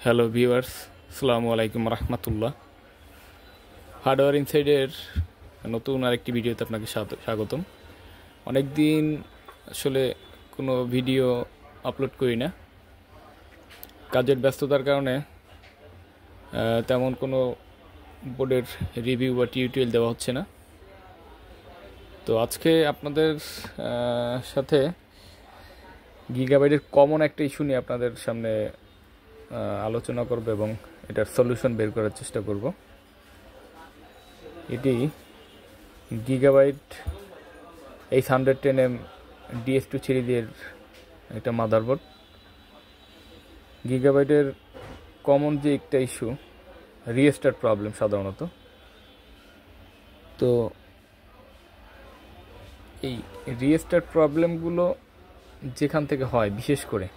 Hello viewers, আসসালামু আলাইকুম রহমতুল্লাহ। Hardware ইনসাইডের নতুন আরেকটি ভিডিওতে আপনাকে স্বাগতম। অনেক দিন আসলে কোনো ভিডিও আপলোড করি না, কাজের ব্যস্ততার কারণে তেমন কোনো বোর্ডের রিভিউ বা টিউটোরিয়াল দেওয়া হচ্ছে না। তো আজকে আপনাদের সাথে গিগাবাইটের কমন একটা ইস্যু নিয়ে আপনাদের সামনে আলোচনা করব এবং এটার সলিউশন বের করার চেষ্টা করব। এটি গিগাবাইট H110M DS2 সিরিজের একটা মাদারবোর্ড। গিগাবাইটের কমন যে একটা ইস্যু রিস্টার্ট প্রবলেম সাধারণত। তো এই রিস্টার্ট প্রবলেমগুলো যেখান থেকে হয় বিশেষ করে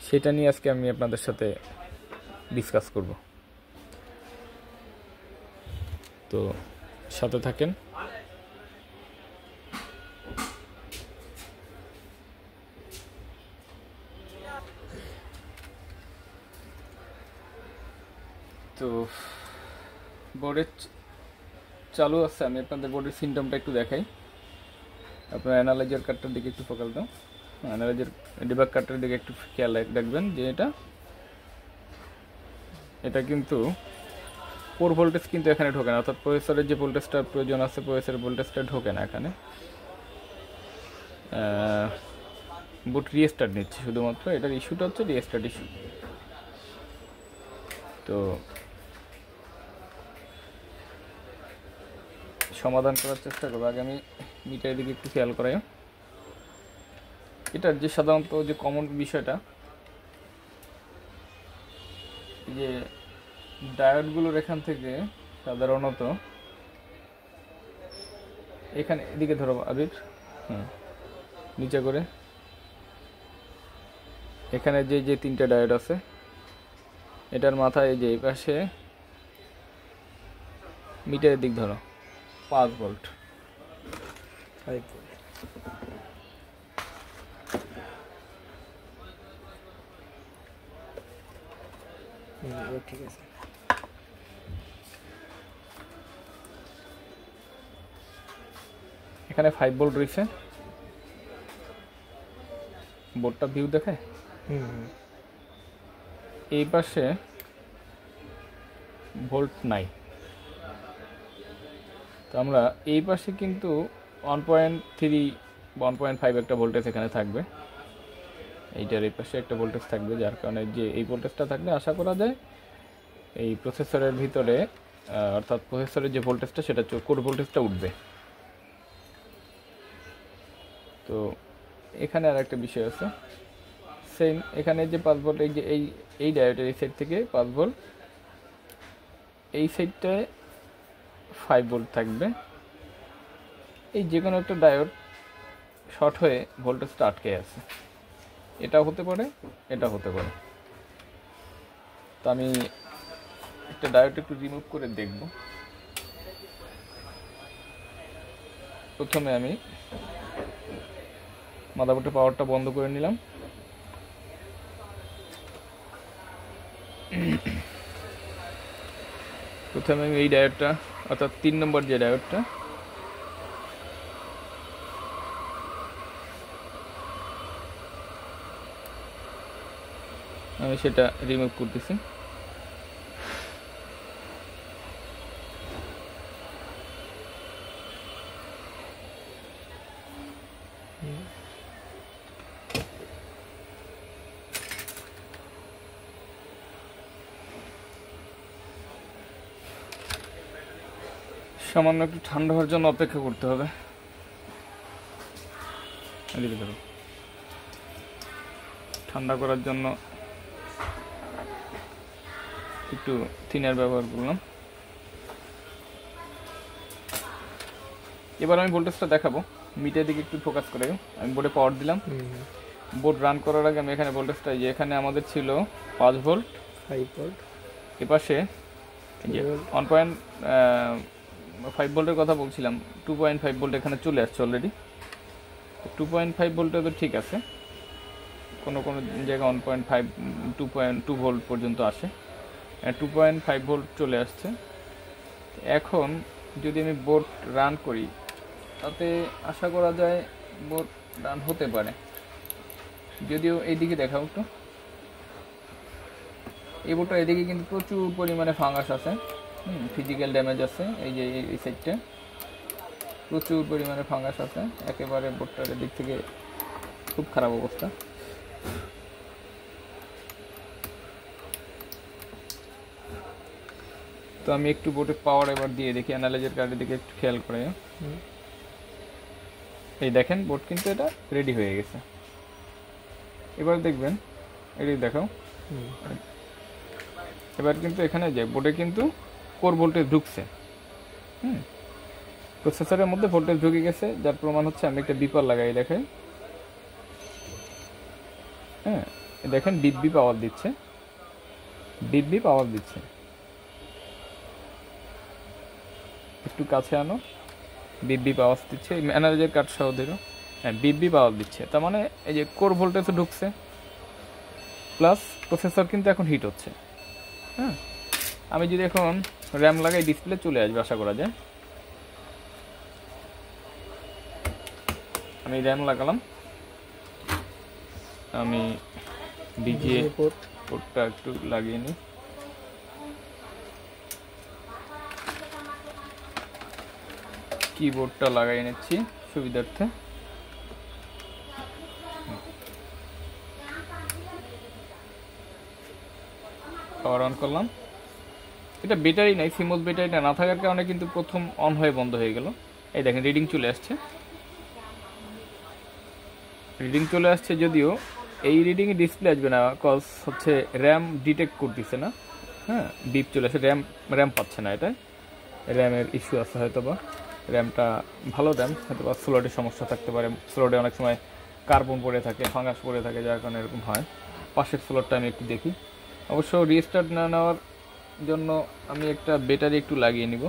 সেটা নিয়ে আজকে আমি আপনাদের সাথে ডিসকাস করব। তো সাথে থাকেন। তো বোর্ডের চালু আছে, আমি আপনাদের বোর্ডের সিমটমটা একটু দেখাই। আপনার অ্যানালাইজার কার্ডটার দিকে একটু ফোকাস দাও। অ্যানালাইজার ডিবাগ কার্ডটার দিকে একটু খেয়াল রাখবেন যে এটা কিন্তু 4 ভোল্টেজ কিন্তু এখানে ঢোকে না, অর্থাৎ প্রসেসরের যে ভোল্টেজটা প্রয়োজন আছে প্রসেসরের ভোল্টেজটা ঢোকে না এখানে। বুট রিস্টার্ট নিচ্ছে শুধুমাত্র, এটার ইস্যুটা হচ্ছে রিস্টার্ট ইস্যু। তো সমাধান করার চেষ্টা করবো। আগে আমি মিটারের দিকে একটু খেয়াল করাই। এটার যে সাধারণত যে কমন বিষয়টা, যে ডায়োডগুলোর এখান থেকে সাধারণত এখানে এদিকে ধরো আবির, নিচে করে এখানে যে তিনটা ডায়োড আছে এটার মাথায় যে এই পাশে মিটারের দিক ধরো 5 ভোল্ট, 5 ভোল্ট। ঠিক আছে, এখানে 5 ভোল্ট রয়েছে। বোর্ডটা ভিউ দেখে এই পাশে ভোল্ট নাই। তো আমরা এই পাশে কিন্তু 1.3 1.5 একটা ভোল্টেজ এখানে থাকবে। এইটার এই পাশে একটা ভোল্টেজ থাকবে, যার কারণে যে এই ভোল্টেজটা থাকলে আশা করা যায় এই প্রসেসরের ভিতরে, অর্থাৎ প্রসেসরের যে ভোল্টেজটা সেটা কোর ভোল্টেজটা উঠবে। তো এখানে আর একটা বিষয় আছে, সেম এখানে যে 5 ভোল্ট, এই যে এই ডায়োডের এই সাইড থেকে 5 ভোল্ট, এই সাইডটায় 5 ভোল্ট থাকবে। এই যে কোনো একটা ডায়োড শর্ট হয়ে ভোল্টেজটা আটকে আছে, এটাও হতে পারে, এটা হতে পারে। তো আমি একটা ডায়োড একটু রিমুভ করে দেখব। প্রথমে আমি মাদারবোর্ডের পাওয়ারটা বন্ধ করে নিলাম। প্রথমে আমি এই ডায়োডটা, অর্থাৎ 3 নম্বর যে ডায়োডটা, আমি সেটা রিমুভ করতেছি। সামান্য একটু ঠান্ডা হওয়ার জন্য অপেক্ষা করতে হবে। ঠান্ডা করার জন্য একটু থিনার ব্যবহার করলাম। এবার আমি ভোল্টেজটা দেখাবো। মিটারের দিকে একটু ফোকাস করে আমি বোর্ডে পাওয়ার দিলাম। বোর্ড রান করার আগে আমি এখানে ভোল্টেজটা, যে এখানে আমাদের ছিল 5 ভোল্ট, 5 ভোল্ট, এপাশে 1.5 ভোল্টের কথা বলছিলাম, 2.5 ভোল্ট এখানে চলে আসছে অলরেডি। 2.5 ভোল্টে তো ঠিক আছে। কোনো কোনো জায়গায় 1.5 2.2 ভোল্ট পর্যন্ত আসে, 2.5 ভোল্ট চলে আসছে। এখন যদি আমি বোর্ড রান করি তাতে আশা করা যায় বোর্ড রান হতে পারে। যদিও এইদিকে দেখাও একটু, এই বোর্ডটা এদিকে কিন্তু প্রচুর পরিমাণে ফাঙ্গাস আছে, ফিজিক্যাল ড্যামেজ আছে। এই যে এই সাইডটা প্রচুর পরিমাণে ফাঙ্গাস আছে, একেবারে বোর্ডটার দিক থেকে খুব খারাপ অবস্থা। তো আমি একটু বোর্ডের পাওয়ার এবার দিয়ে দেখি, অ্যানালাইজার কার্ডের দিকে একটু খেয়াল করে। এই দেখেন বোর্ড কিন্তু এটা রেডি হয়ে গেছে। এবার দেখবেন, এটি দেখাও, এবার কিন্তু এখানে যে বোর্ডে কিন্তু কোর ভোল্টেজ ঢুকছে, প্রসেসরের মধ্যে ভোল্টেজ ঢুকে গেছে, যার প্রমাণ হচ্ছে আমি একটা বিপার লাগাই দেখাই। হ্যাঁ, দেখেন বিপবি পাওয়ার দিচ্ছে, বিপবি পাওয়ার দিচ্ছে। একটু কাছে আনো, বিপবি পাওয়ার দিচ্ছে, অ্যানালাইজার কার্ড সহ দিল। হ্যাঁ, বিপবি পাওয়ার দিচ্ছে, তার মানে এই যে কোর ভোল্টেজও ঢুকছে, প্লাস প্রসেসর কিন্তু এখন হিট হচ্ছে। হ্যাঁ, আমি যদি এখন র্যাম লাগাই ডিসপ্লে চলে আসবে আশা করা যায়। আমি র্যাম লাগালাম, আমি ডিজিএ পোর্টটা একটু লাগিয়ে নিই। কিবোর্ডটা লাগিয়ে নিচ্ছি সুবিধার্থে। পাওয়ার অন করলাম। এটা ব্যাটারি নাই, সিমোস ব্যাটারিটা না থাকার কারণে কিন্তু প্রথম অন হয়ে বন্ধ হয়ে গেল। এই দেখেন রিডিং চলে আসছে, রিডিং চলে আসছে, যদিও এই রিডিংয়ে ডিসপ্লে আসবে না, কজ হচ্ছে র্যাম ডিটেক্ট করতেছে না। হ্যাঁ, বিপ চলে আসে, র্যাম পাচ্ছে না, এটা র্যামের ইস্যু আছে হয়তো, বা র্যামটা ভালো র্যাম হয়তো বা স্লোডের সমস্যা থাকতে পারে। স্লোডে অনেক সময় কার্বন পড়ে থাকে, ফাঙ্গাস পড়ে থাকে, যার কারণে এরকম হয়। পাশের স্লোডটা আমি একটু দেখি। অবশ্য রিস্টার্ট না নেওয়ার জন্য আমি একটা ব্যাটারি একটু লাগিয়ে নিব।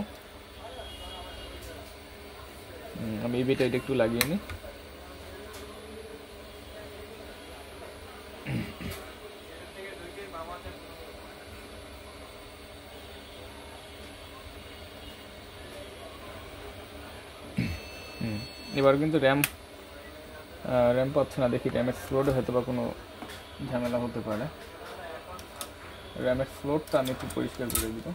আমি এই ব্যাটারিটা একটু লাগিয়ে নিই। এবার কিন্তু র্যাম পাচ্ছে না, দেখি র্যামের স্লোডে হয়তো বা কোনো ঝামেলা হতে পারে। র্যামের স্লোডটা আমি একটু পরিষ্কার করে দিব।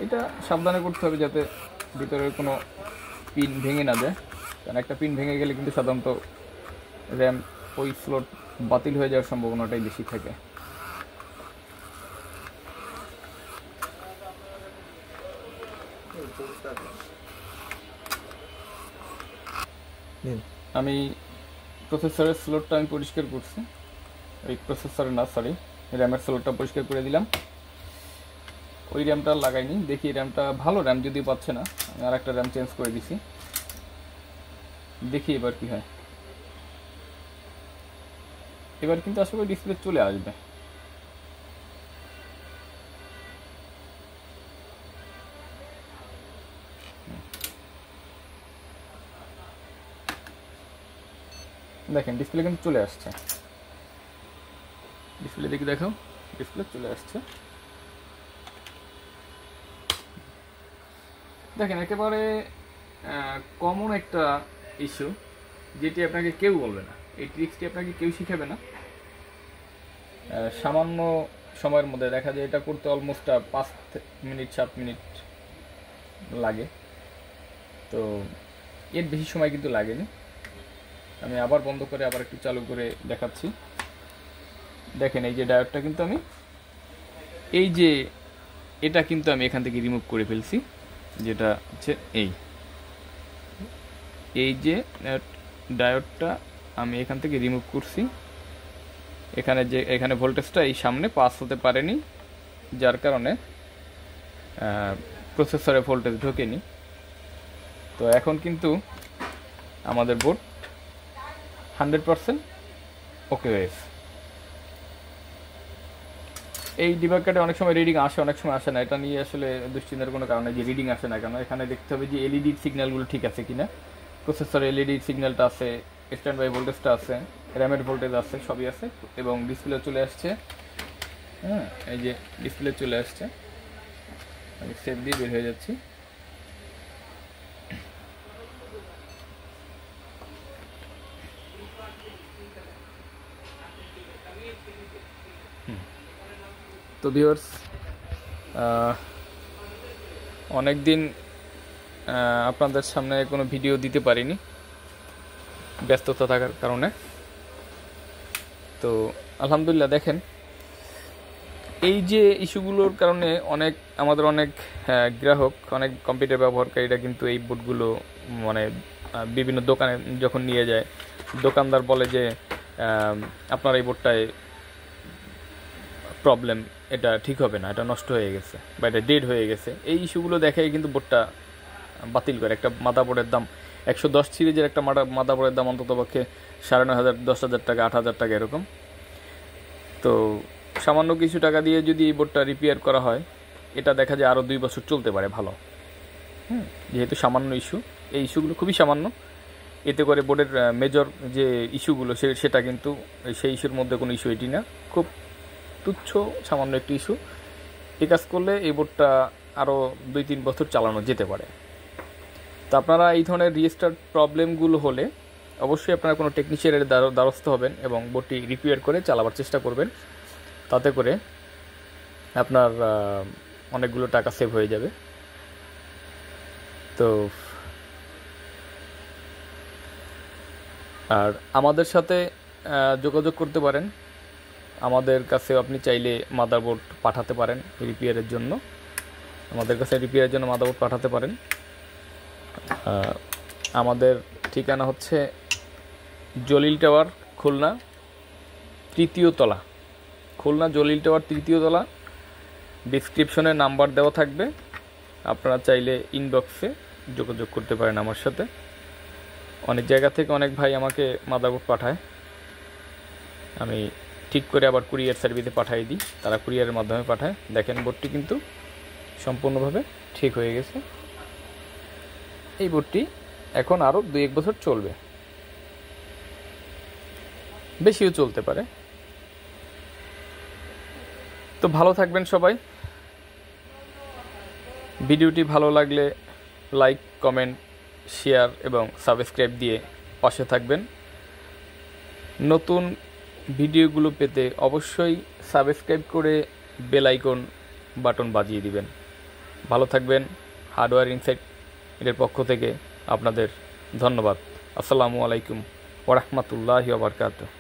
এটা সাবধানে করতে হবে যাতে ভিতরের কোনো পিন ভেঙে না যায়, কারণ একটা পিন ভেঙে গেলে কিন্তু সাধারণত র্যাম ওই স্লট বাতিল হয়ে যাওয়ার সম্ভাবনাটাই বেশি থাকে। আমি প্রসেসরের স্লটটা আমি পরিষ্কার করছি, ওই প্রসেসরের না সরি র্যামের স্লটটা পরিষ্কার করে দিলাম। ওই র্যামটা লাগাইনি, দেখি র্যামটা ভালো র্যাম যদি পাচ্ছে না, আমি আর একটা র্যাম চেঞ্জ করে দিছি, দেখি এবার কি হয়। এবার কিন্তু আশা করি ডিসপ্লে চলে আসবে। দেখেন ডিসপ্লে কিন্তু চলে আসছে, ডিসপ্লে দেখি দেখাও, ডিসপ্লে চলে আসছে। দেখেন একেবারে কমন একটা ইস্যু, যেটি আপনাকে কেউ বলবে না, এই ট্রিক্সটি আপনাকে কেউ শিখাবে না। সামান্য সময়ের মধ্যে দেখা যায় এটা করতে অলমোস্ট 5 মিনিট 7 মিনিট লাগে, তো এর বেশি সময় কিন্তু লাগেনি। আমি আবার বন্ধ করে আবার একটু চালু করে দেখাচ্ছি। দেখেন এই যে ডায়োডটা কিন্তু আমি এটা কিন্তু আমি এখান থেকে রিমুভ করে ফেলছি, যেটা হচ্ছে এই যে ডায়োডটা আমি এখান থেকে রিমুভ করছি। এখানে ভোল্টেজটা এই সামনে পাস হতে পারেনি, যার কারণে প্রসেসরে ভোল্টেজ ঢোকেনি। তো এখন কিন্তু আমাদের বোর্ড 100% ওকে হয়েছে। এই ডিবাগ কার্ডে অনেক সময় রিডিং আসে, অনেক সময় আসে না। এটা নিয়ে আসলে দুশ্চিন্তার কোনো কারণে যে রিডিং আসে না কেন, এখানে দেখতে হবে যে এলইডি সিগন্যালগুলো ঠিক আছে কিনা। প্রসেসর এলইডি সিগন্যালটা আছে, স্ট্যান্ড বাই ভোল্টেজটা আছে, র্যামের ভোল্টেজ আছে, সবই আছে, এবং ডিসপ্লে চলে আসছে। হ্যাঁ, এই যে ডিসপ্লে চলে আসছে, আমি সেভ দিয়ে বের হয়ে যাচ্ছি। তো ভিউয়ার্স, অনেক দিন আপনাদের সামনে কোনো ভিডিও দিতে পারিনি ব্যস্ততা থাকার কারণে। তো আলহামদুলিল্লাহ, দেখেন এই যে ইস্যুগুলোর কারণে আমাদের অনেক গ্রাহক, অনেক কম্পিউটার ব্যবহারকারীরা কিন্তু এই বোর্ডগুলো মানে বিভিন্ন দোকানে যখন নিয়ে যায়, দোকানদার বলে যে আপনার এই বোর্ডটায় প্রবলেম, এটা ঠিক হবে না, এটা নষ্ট হয়ে গেছে বা এটা ডেড হয়ে গেছে। এই ইস্যুগুলো দেখাই কিন্তু বোর্ডটা বাতিল করে। একটা মাদাবোর্ডের দাম 110 সিরিজের একটা মাদাবোর্ডের দাম অন্তত পক্ষে 9,500, 10,000 টাকা, 8,000 টাকা এরকম। তো সামান্য কিছু টাকা দিয়ে যদি এই বোর্ডটা রিপেয়ার করা হয়, এটা দেখা যায় আরও 2 বছর চলতে পারে ভালো। যেহেতু সামান্য ইস্যু, এই ইস্যুগুলো খুবই সামান্য, এতে করে বোর্ডের মেজর যে ইস্যুগুলো সেটা কিন্তু সেই ইস্যুর মধ্যে কোনো ইস্যু এটি না, খুব তুচ্ছ সামান্য একটি ইস্যু। এই কাজ করলে এই বোর্ডটা আরও 2-3 বছর চালানো যেতে পারে। তো আপনারা এই ধরনের রিস্টার্ট প্রবলেমগুলো হলে অবশ্যই আপনারা কোনো টেকনিশিয়ানের দ্বারস্থ হবেন এবং বোর্ডটি রিপেয়ার করে চালাবার চেষ্টা করবেন। তাতে করে আপনার অনেকগুলো টাকা সেভ হয়ে যাবে। তো আর আমাদের সাথে যোগাযোগ করতে পারেন। আমাদের কাছে আপনি চাইলে মাদারবোর্ড পাঠাতে পারেন রিপেয়ারের জন্য, আমাদের কাছে রিপেয়ারের জন্য মাদারবোর্ড পাঠাতে পারেন। আমাদের ঠিকানা হচ্ছে জলিল টাওয়ার, খুলনা 3য় তলা। খুলনা জলিল টাওয়ার 3য় তলা। ডিসক্রিপশনে নাম্বার দেওয়া থাকবে, আপনারা চাইলে ইনবক্সে যোগাযোগ করতে পারেন আমার সাথে। অনেক জায়গা থেকে অনেক ভাই আমাকে মাদারবোর্ড পাঠায়, আমি ঠিক করে আবার কুরিয়ার সার্ভিসে পাঠিয়ে দিই, তারা কুরিয়ারের মাধ্যমে পাঠায়। দেখেন বোর্ডটি কিন্তু সম্পূর্ণভাবে ঠিক হয়ে গেছে। এই বোর্ডটি এখন আরও 2-1 বছর চলবে, বেশিও চলতে পারে। তো ভালো থাকবেন সবাই। ভিডিওটি ভালো লাগলে লাইক, কমেন্ট, শেয়ার এবং সাবস্ক্রাইব দিয়ে পাশে থাকবেন। নতুন ভিডিওগুলো পেতে অবশ্যই সাবস্ক্রাইব করে বেল আইকন বাটন বাজিয়ে দিবেন। ভালো থাকবেন। হার্ডওয়্যার ইনসাইট এর পক্ষ থেকে আপনাদের ধন্যবাদ। আসসালামু আলাইকুম ওয়া রাহমাতুল্লাহি ওয়া বারাকাতুহু।